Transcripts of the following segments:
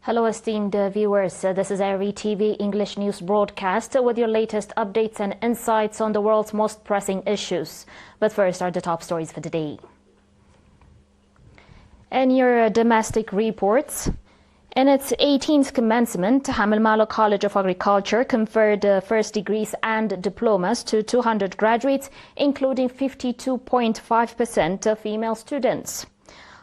Hello esteemed viewers, this is ERi-TV English news broadcast with your latest updates and insights on the world's most pressing issues. But first are the top stories for today. In your domestic reports, in its 18th commencement, Hamil Malo College of Agriculture conferred first degrees and diplomas to 200 graduates, including 52.5% of female students.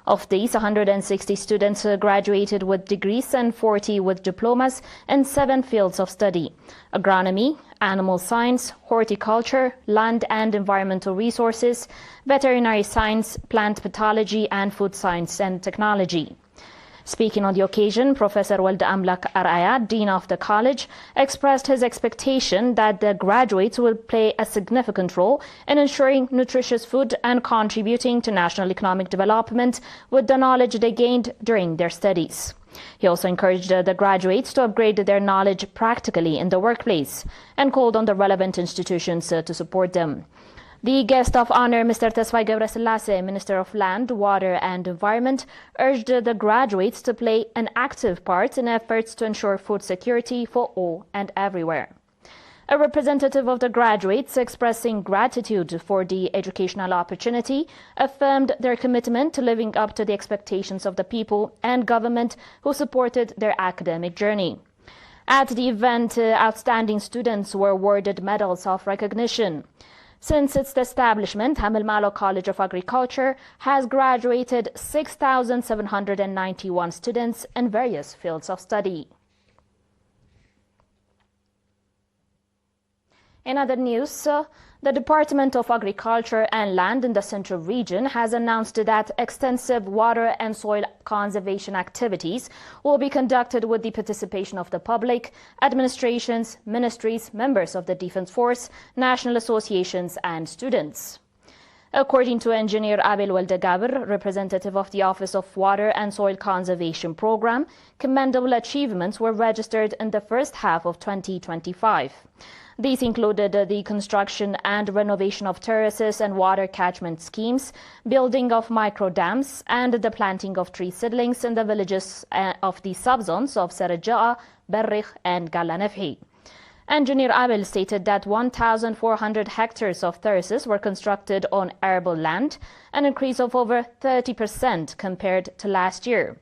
Of these, 160 students graduated with degrees and 40 with diplomas in 7 fields of study: agronomy, animal science, horticulture, land and environmental resources, veterinary science, plant pathology, and food science and technology. Speaking on the occasion, Professor ERi-TV, Dean of the College, expressed his expectation that the graduates will play a significant role in ensuring nutritious food and contributing to national economic development with the knowledge they gained during their studies. He also encouraged the graduates to upgrade their knowledge practically in the workplace and called on the relevant institutions to support them. The guest of honor, Mr. Tesfai Gebreselassie, Minister of Land, Water and Environment, urged the graduates to play an active part in efforts to ensure food security for all and everywhere. A representative of the graduates, expressing gratitude for the educational opportunity, affirmed their commitment to living up to the expectations of the people and government who supported their academic journey. At the event, outstanding students were awarded medals of recognition. Since its establishment, Hamil Malo College of Agriculture has graduated 6,791 students in various fields of study. In other news, the Department of Agriculture and Land in the Central Region has announced that extensive water and soil conservation activities will be conducted with the participation of the public, administrations, ministries, members of the Defense Force, national associations and students. According to Engineer Abel Weldegaber, representative of the Office of Water and Soil Conservation Program, commendable achievements were registered in the first half of 2025. These included the construction and renovation of terraces and water catchment schemes, building of micro dams, and the planting of tree seedlings in the villages of the subzones of Serajaa, Berrikh, and Galanefhi. Engineer Abel stated that 1,400 hectares of terraces were constructed on arable land, an increase of over 30% compared to last year.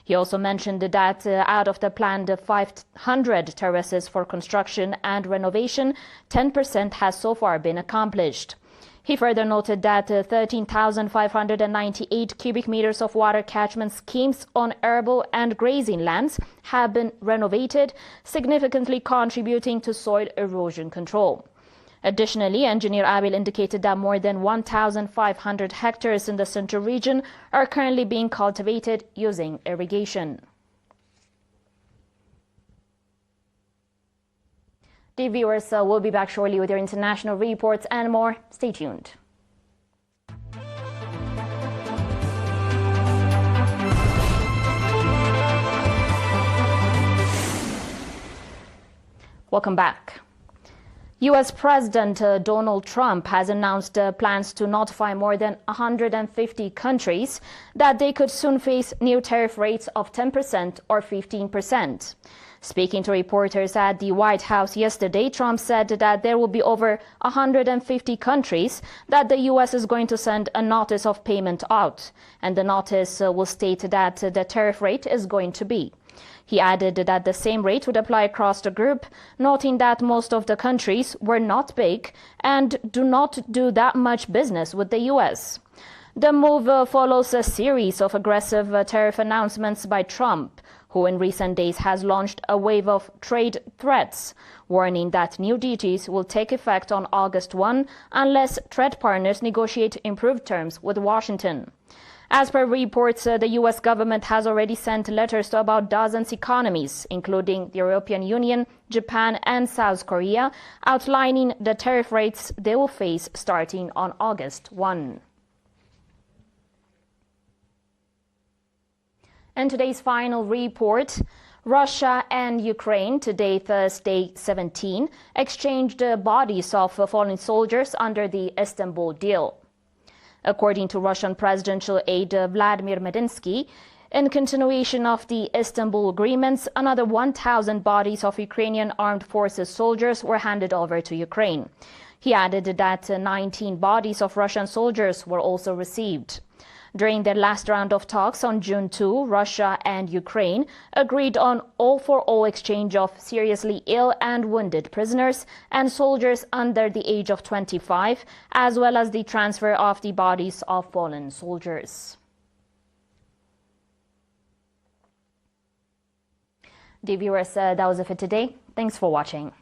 He also mentioned that out of the planned 500 terraces for construction and renovation, 10% has so far been accomplished. He further noted that 13,598 cubic meters of water catchment schemes on arable and grazing lands have been renovated, significantly contributing to soil erosion control. Additionally, Engineer Abel indicated that more than 1,500 hectares in the Central Region are currently being cultivated using irrigation. The viewers will be back shortly with your international reports and more. Stay tuned. Welcome back. U.S. President Donald Trump has announced plans to notify more than 150 countries that they could soon face new tariff rates of 10% or 15%. Speaking to reporters at the White House yesterday, Trump said that there will be over 150 countries that the U.S. is going to send a notice of payment out, and the notice will state that the tariff rate is going to be. He added that the same rate would apply across the group, noting that most of the countries were not big and do not do that much business with the U.S. The move follows a series of aggressive tariff announcements by Trump, who in recent days has launched a wave of trade threats, warning that new duties will take effect on August 1 unless trade partners negotiate improved terms with Washington. As per reports, the U.S. government has already sent letters to about dozens economies, including the European Union, Japan and South Korea, outlining the tariff rates they will face starting on August 1. In today's final report, Russia and Ukraine, today Thursday 17, exchanged bodies of fallen soldiers under the Istanbul deal. According to Russian presidential aide Vladimir Medinsky, In continuation of the Istanbul agreements, another 1,000 bodies of Ukrainian armed forces soldiers were handed over to Ukraine. He added that 19 bodies of Russian soldiers were also received. During their last round of talks on June 2, Russia and Ukraine agreed on all-for-all exchange of seriously ill and wounded prisoners and soldiers under the age of 25, as well as the transfer of the bodies of fallen soldiers. Dear viewers, that was it for today. Thanks for watching.